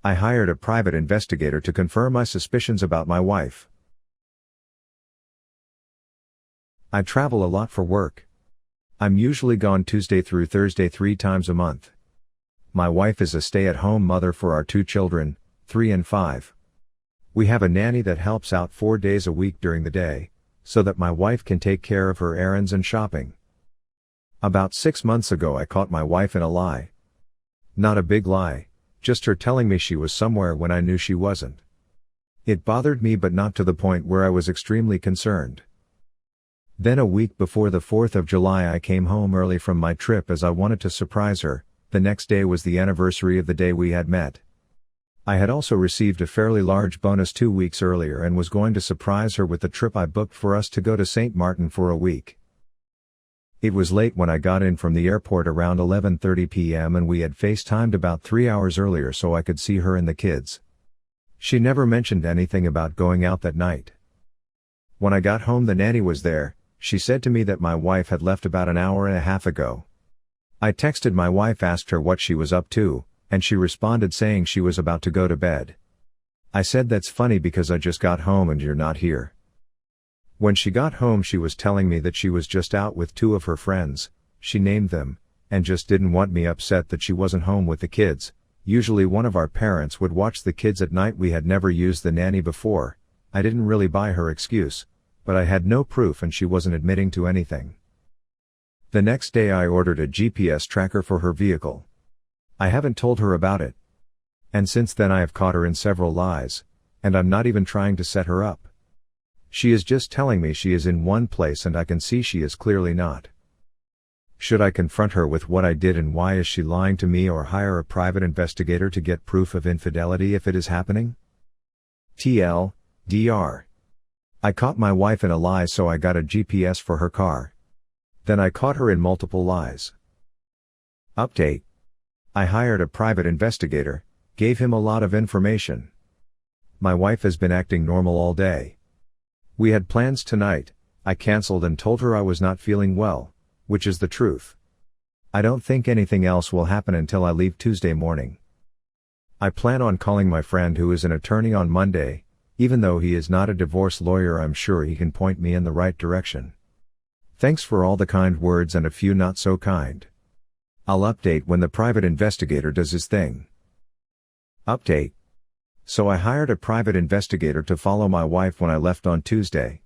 I hired a private investigator to confirm my suspicions about my wife. I travel a lot for work. I'm usually gone Tuesday through Thursday 3 times a month. My wife is a stay-at-home mother for our 2 children, 3 and 5. We have a nanny that helps out 4 days a week during the day, so that my wife can take care of her errands and shopping. About 6 months ago I caught my wife in a lie. Not a big lie, just her telling me she was somewhere when I knew she wasn't. It bothered me, but not to the point where I was extremely concerned. Then a week before the 4th of July I came home early from my trip as I wanted to surprise her. The next day was the anniversary of the day we had met. I had also received a fairly large bonus 2 weeks earlier and was going to surprise her with the trip I booked for us to go to St. Martin for a week. It was late when I got in from the airport around 11:30 p.m. and we had FaceTimed about 3 hours earlier so I could see her and the kids. She never mentioned anything about going out that night. When I got home the nanny was there. She said to me that my wife had left about an hour and a half ago. I texted my wife, asked her what she was up to, and she responded saying she was about to go to bed. I said that's funny because I just got home and you're not here. When she got home she was telling me that she was just out with 2 of her friends, she named them, and just didn't want me upset that she wasn't home with the kids. Usually one of our parents would watch the kids at night. We had never used the nanny before. I didn't really buy her excuse, but I had no proof and she wasn't admitting to anything. The next day I ordered a GPS tracker for her vehicle. I haven't told her about it. And since then I have caught her in several lies, and I'm not even trying to set her up. She is just telling me she is in one place and I can see she is clearly not. Should I confront her with what I did and why is she lying to me, or hire a private investigator to get proof of infidelity if it is happening? TLDR. I caught my wife in a lie so I got a GPS for her car. Then I caught her in multiple lies. Update. I hired a private investigator, gave him a lot of information. My wife has been acting normal all day. We had plans tonight. I canceled and told her I was not feeling well, which is the truth. I don't think anything else will happen until I leave Tuesday morning. I plan on calling my friend who is an attorney on Monday. Even though he is not a divorce lawyer, I'm sure he can point me in the right direction. Thanks for all the kind words and a few not so kind. I'll update when the private investigator does his thing. Update. So I hired a private investigator to follow my wife when I left on Tuesday.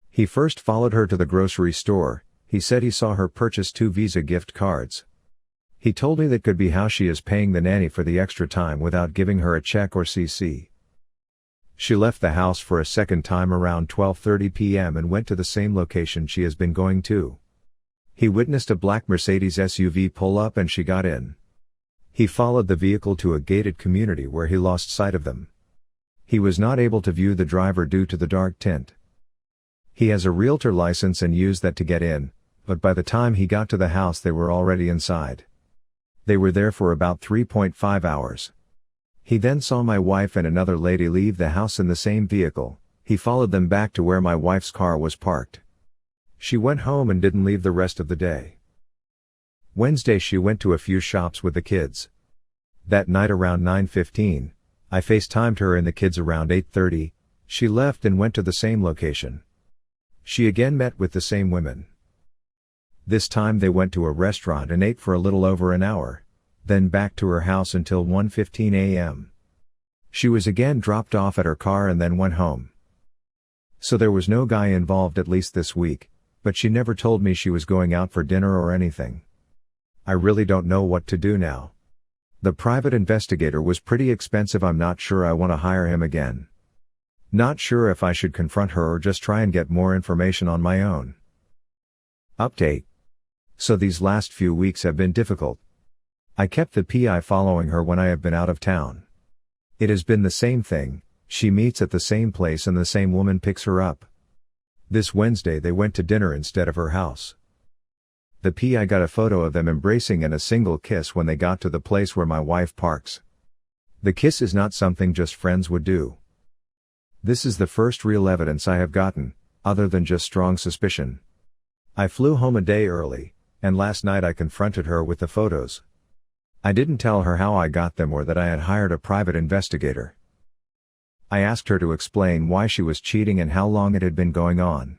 He first followed her to the grocery store. He said he saw her purchase 2 Visa gift cards. He told me that could be how she is paying the nanny for the extra time without giving her a check or CC. She left the house for a second time around 12:30 p.m. and went to the same location she has been going to. He witnessed a black Mercedes SUV pull up and she got in. He followed the vehicle to a gated community where he lost sight of them. He was not able to view the driver due to the dark tint. He has a realtor license and used that to get in, but by the time he got to the house they were already inside. They were there for about 3.5 hours. He then saw my wife and another lady leave the house in the same vehicle. He followed them back to where my wife's car was parked. She went home and didn't leave the rest of the day. Wednesday she went to a few shops with the kids. That night around 9:15, I FaceTimed her and the kids around 8:30, she left and went to the same location. She again met with the same women. This time they went to a restaurant and ate for a little over an hour, then back to her house until 1:15 a.m. She was again dropped off at her car and then went home. So there was no guy involved at least this week, but she never told me she was going out for dinner or anything. I really don't know what to do now. The private investigator was pretty expensive. I'm not sure I want to hire him again. Not sure if I should confront her or just try and get more information on my own. Update. So these last few weeks have been difficult. I kept the PI following her when I have been out of town. It has been the same thing, she meets at the same place and the same woman picks her up. This Wednesday they went to dinner instead of her house. The PI got a photo of them embracing and a single kiss when they got to the place where my wife parks. The kiss is not something just friends would do. This is the first real evidence I have gotten, other than just strong suspicion. I flew home a day early, and last night I confronted her with the photos. I didn't tell her how I got them or that I had hired a private investigator. I asked her to explain why she was cheating and how long it had been going on.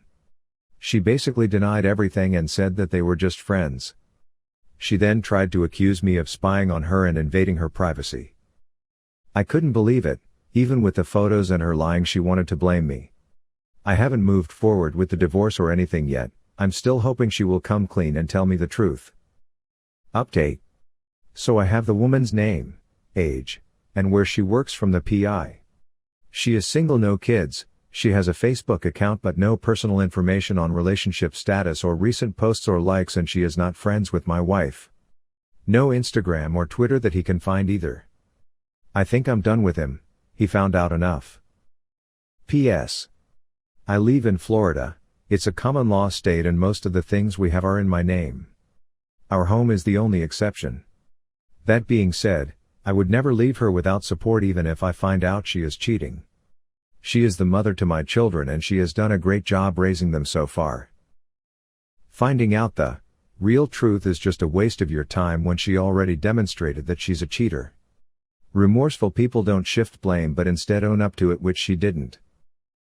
She basically denied everything and said that they were just friends. She then tried to accuse me of spying on her and invading her privacy. I couldn't believe it, even with the photos and her lying. She wanted to blame me. I haven't moved forward with the divorce or anything yet. I'm still hoping she will come clean and tell me the truth. Update. So I have the woman's name, age, and where she works from the PI. She is single, no kids. She has a Facebook account but no personal information on relationship status or recent posts or likes, and she is not friends with my wife. No Instagram or Twitter that he can find either. I think I'm done with him. He found out enough. P.S. I live in Florida. It's a common law state and most of the things we have are in my name. Our home is the only exception. That being said, I would never leave her without support even if I find out she is cheating. She is the mother to my children and she has done a great job raising them so far. Finding out the real truth is just a waste of your time when she already demonstrated that she's a cheater. Remorseful people don't shift blame but instead own up to it, which she didn't.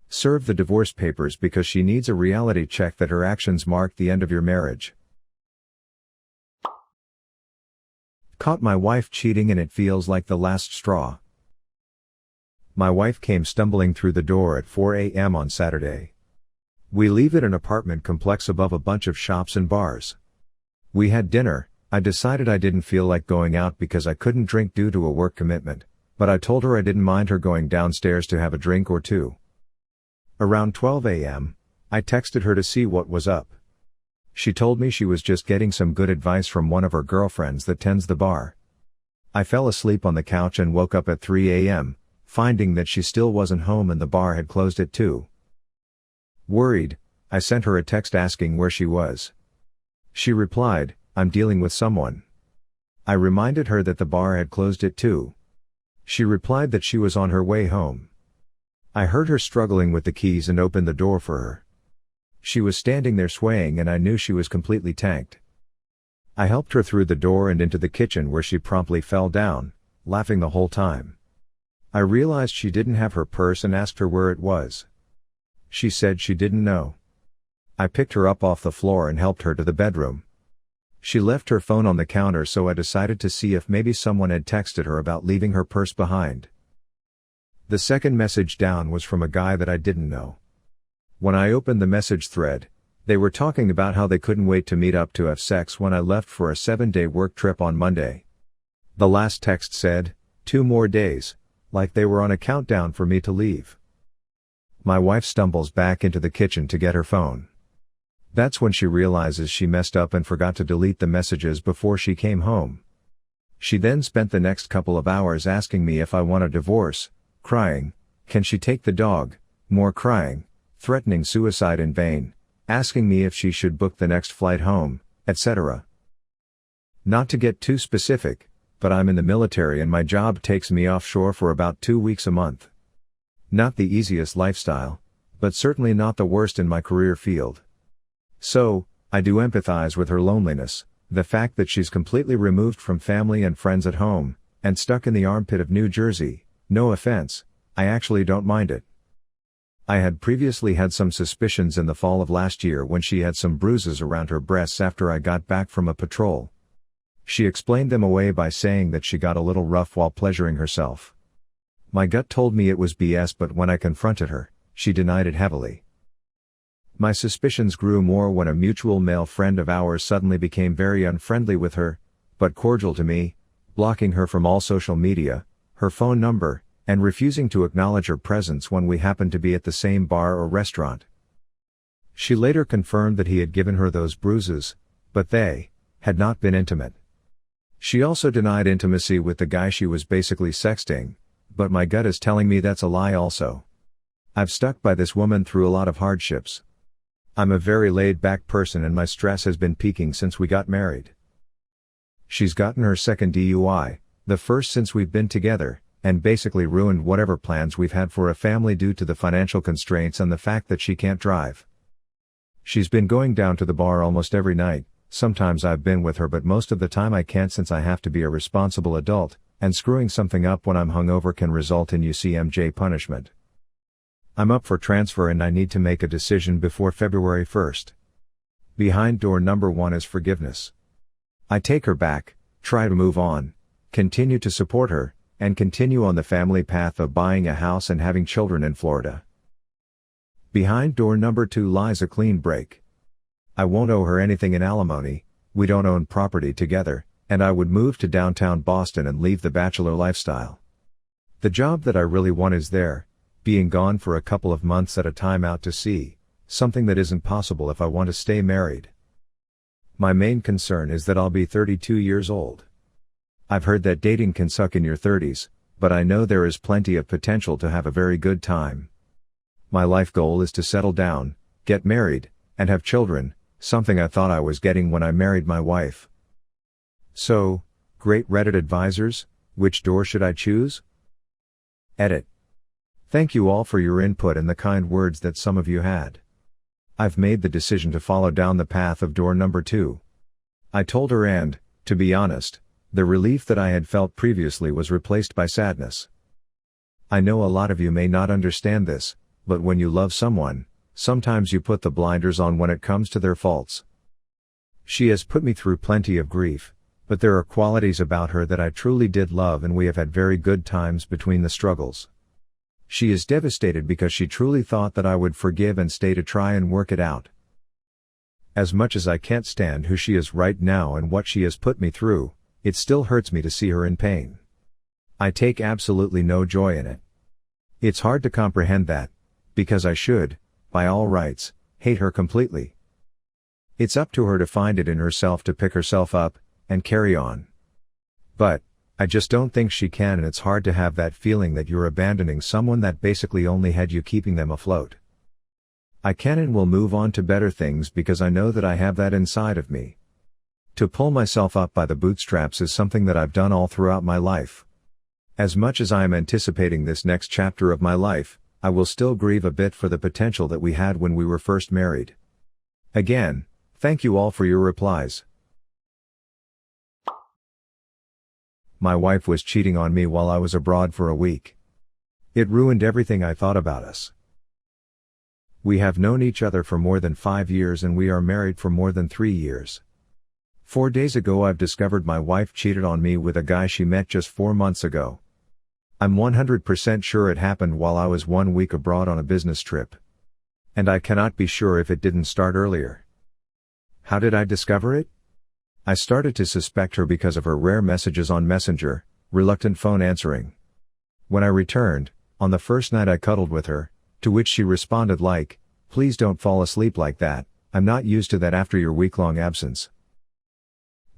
Serve the divorce papers because she needs a reality check that her actions marked the end of your marriage. Caught my wife cheating and it feels like the last straw. My wife came stumbling through the door at 4 a.m. on Saturday. We live at an apartment complex above a bunch of shops and bars. We had dinner. I decided I didn't feel like going out because I couldn't drink due to a work commitment, but I told her I didn't mind her going downstairs to have a drink or two. Around 12 a.m., I texted her to see what was up. She told me she was just getting some good advice from one of her girlfriends that tends the bar. I fell asleep on the couch and woke up at 3 a.m., finding that she still wasn't home and the bar had closed at 2. Worried, I sent her a text asking where she was. She replied, "I'm dealing with someone." I reminded her that the bar had closed at 2. She replied that she was on her way home. I heard her struggling with the keys and opened the door for her. She was standing there swaying and I knew she was completely tanked. I helped her through the door and into the kitchen where she promptly fell down, laughing the whole time. I realized she didn't have her purse and asked her where it was. She said she didn't know. I picked her up off the floor and helped her to the bedroom. She left her phone on the counter, so I decided to see if maybe someone had texted her about leaving her purse behind. The second message down was from a guy that I didn't know. When I opened the message thread, they were talking about how they couldn't wait to meet up to have sex when I left for a 7-day work trip on Monday. The last text said, 2 more days, like they were on a countdown for me to leave. My wife stumbles back into the kitchen to get her phone. That's when she realizes she messed up and forgot to delete the messages before she came home. She then spent the next couple of hours asking me if I want a divorce, crying, "Can she take the dog?" More crying, threatening suicide in vain, asking me if she should book the next flight home, etc. Not to get too specific, but I'm in the military and my job takes me offshore for about 2 weeks a month. Not the easiest lifestyle, but certainly not the worst in my career field. So, I do empathize with her loneliness, the fact that she's completely removed from family and friends at home, and stuck in the armpit of New Jersey. No offense, I actually don't mind it. I had previously had some suspicions in the fall of last year when she had some bruises around her breasts after I got back from a patrol. She explained them away by saying that she got a little rough while pleasuring herself. My gut told me it was BS, but when I confronted her, she denied it heavily. My suspicions grew more when a mutual male friend of ours suddenly became very unfriendly with her, but cordial to me, blocking her from all social media, her phone number, and refusing to acknowledge her presence when we happened to be at the same bar or restaurant. She later confirmed that he had given her those bruises, but they had not been intimate. She also denied intimacy with the guy she was basically sexting, but my gut is telling me that's a lie also. I've stuck by this woman through a lot of hardships. I'm a very laid-back person and my stress has been peaking since we got married. She's gotten her second DUI, the first since we've been together, and basically ruined whatever plans we've had for a family due to the financial constraints and the fact that she can't drive. She's been going down to the bar almost every night, sometimes I've been with her but most of the time I can't since I have to be a responsible adult, and screwing something up when I'm hungover can result in UCMJ punishment. I'm up for transfer and I need to make a decision before February 1st. Behind door number 1 is forgiveness. I take her back, try to move on, continue to support her, and continue on the family path of buying a house and having children in Florida. Behind door number 2 lies a clean break. I won't owe her anything in alimony, we don't own property together, and I would move to downtown Boston and leave the bachelor lifestyle. The job that I really want is there, being gone for a couple of months at a time out to sea, something that isn't possible if I want to stay married. My main concern is that I'll be 32 years old. I've heard that dating can suck in your 30s, but I know there is plenty of potential to have a very good time. My life goal is to settle down, get married, and have children, something I thought I was getting when I married my wife. So, great Reddit advisors, which door should I choose? Edit. Thank you all for your input and the kind words that some of you had. I've made the decision to follow down the path of door number 2. I told her and, to be honest, the relief that I had felt previously was replaced by sadness. I know a lot of you may not understand this, but when you love someone, sometimes you put the blinders on when it comes to their faults. She has put me through plenty of grief, but there are qualities about her that I truly did love and we have had very good times between the struggles. She is devastated because she truly thought that I would forgive and stay to try and work it out. As much as I can't stand who she is right now and what she has put me through, it still hurts me to see her in pain. I take absolutely no joy in it. It's hard to comprehend that, because I should, by all rights, hate her completely. It's up to her to find it in herself to pick herself up, and carry on. But, I just don't think she can, and it's hard to have that feeling that you're abandoning someone that basically only had you keeping them afloat. I can and will move on to better things because I know that I have that inside of me. To pull myself up by the bootstraps is something that I've done all throughout my life. As much as I am anticipating this next chapter of my life, I will still grieve a bit for the potential that we had when we were first married. Again, thank you all for your replies. My wife was cheating on me while I was abroad for a week. It ruined everything I thought about us. We have known each other for more than 5 years and we are married for more than 3 years. 4 days ago I've discovered my wife cheated on me with a guy she met just 4 months ago. I'm 100% sure it happened while I was 1 week abroad on a business trip. And I cannot be sure if it didn't start earlier. How did I discover it? I started to suspect her because of her rare messages on Messenger, reluctant phone answering. When I returned, on the first night I cuddled with her, to which she responded like, "Please don't fall asleep like that, I'm not used to that after your week-long absence."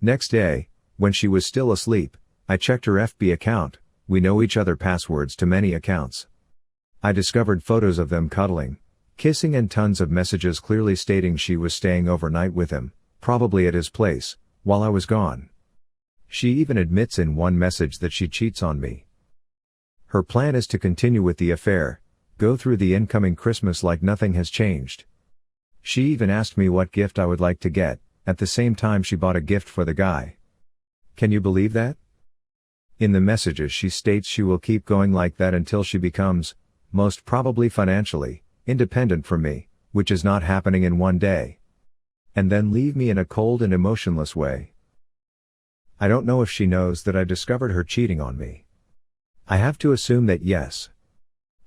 Next day, when she was still asleep, I checked her FB account. We know each other passwords to many accounts. I discovered photos of them cuddling, kissing and tons of messages clearly stating she was staying overnight with him, probably at his place, while I was gone. She even admits in one message that she cheats on me. Her plan is to continue with the affair, go through the incoming Christmas like nothing has changed. She even asked me what gift I would like to get, at the same time she bought a gift for the guy. Can you believe that? In the messages she states she will keep going like that until she becomes, most probably financially, independent from me, which is not happening in one day. And then leave me in a cold and emotionless way. I don't know if she knows that I discovered her cheating on me. I have to assume that yes.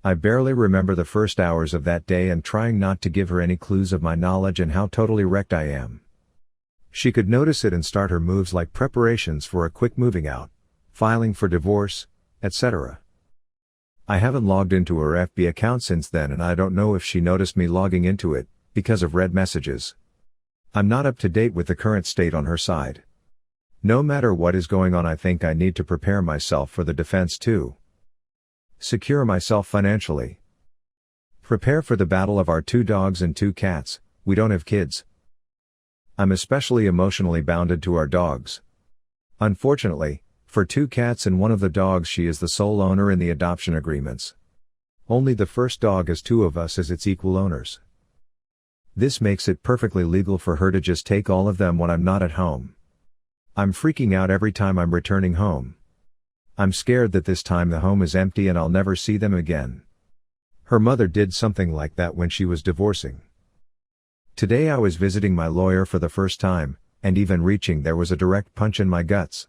I barely remember the first hours of that day and trying not to give her any clues of my knowledge and how totally wrecked I am. She could notice it and start her moves like preparations for a quick moving out, filing for divorce, etc. I haven't logged into her FB account since then and I don't know if she noticed me logging into it, because of read messages. I'm not up to date with the current state on her side. No matter what is going on I think I need to prepare myself for the defense too. Secure myself financially. Prepare for the battle of our 2 dogs and 2 cats, we don't have kids. I'm especially emotionally bounded to our dogs. Unfortunately, for 2 cats and one of the dogs she is the sole owner in the adoption agreements. Only the first dog has 2 of us as its equal owners. This makes it perfectly legal for her to just take all of them when I'm not at home. I'm freaking out every time I'm returning home. I'm scared that this time the home is empty and I'll never see them again. Her mother did something like that when she was divorcing. Today I was visiting my lawyer for the first time, and even reaching there was a direct punch in my guts.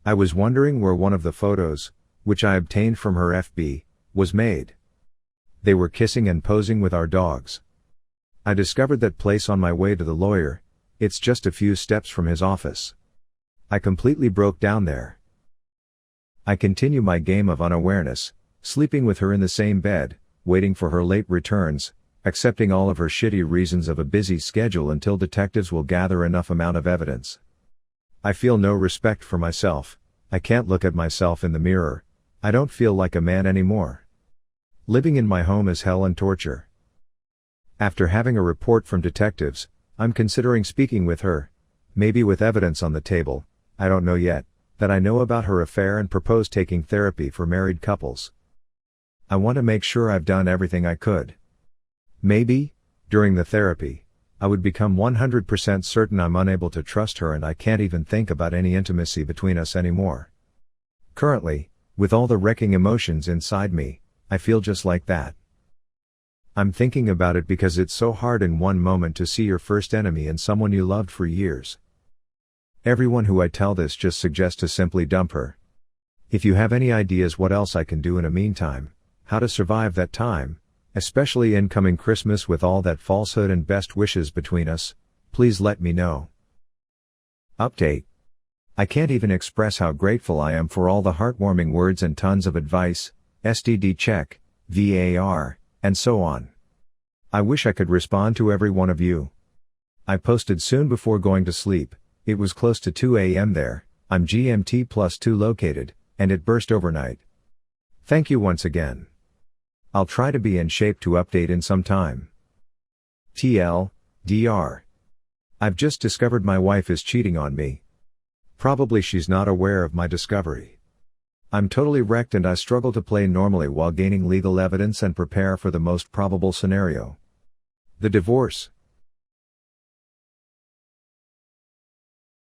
I was wondering where one of the photos, which I obtained from her FB, was made. They were kissing and posing with our dogs. I discovered that place on my way to the lawyer. It's just a few steps from his office. I completely broke down there. I continue my game of unawareness, sleeping with her in the same bed, waiting for her late returns, accepting all of her shitty reasons of a busy schedule until detectives will gather enough amount of evidence. I feel no respect for myself. I can't look at myself in the mirror. I don't feel like a man anymore. Living in my home is hell and torture. After having a report from detectives, I'm considering speaking with her, maybe with evidence on the table, I don't know yet, that I know about her affair and propose taking therapy for married couples. I want to make sure I've done everything I could. Maybe, during the therapy, I would become 100% certain I'm unable to trust her and I can't even think about any intimacy between us anymore. Currently, with all the wrecking emotions inside me, I feel just like that. I'm thinking about it because it's so hard in one moment to see your first enemy in someone you loved for years. Everyone who I tell this just suggests to simply dump her. If you have any ideas what else I can do in a meantime, how to survive that time, especially incoming Christmas with all that falsehood and best wishes between us, please let me know. Update. I can't even express how grateful I am for all the heartwarming words and tons of advice, STD check, VAR, and so on. I wish I could respond to every one of you. I posted soon before going to sleep. It was close to 2 a.m. there, I'm GMT+2 located, and it burst overnight. Thank you once again. I'll try to be in shape to update in some time. TL, DR. I've just discovered my wife is cheating on me. Probably she's not aware of my discovery. I'm totally wrecked and I struggle to play normally while gaining legal evidence and prepare for the most probable scenario. The divorce,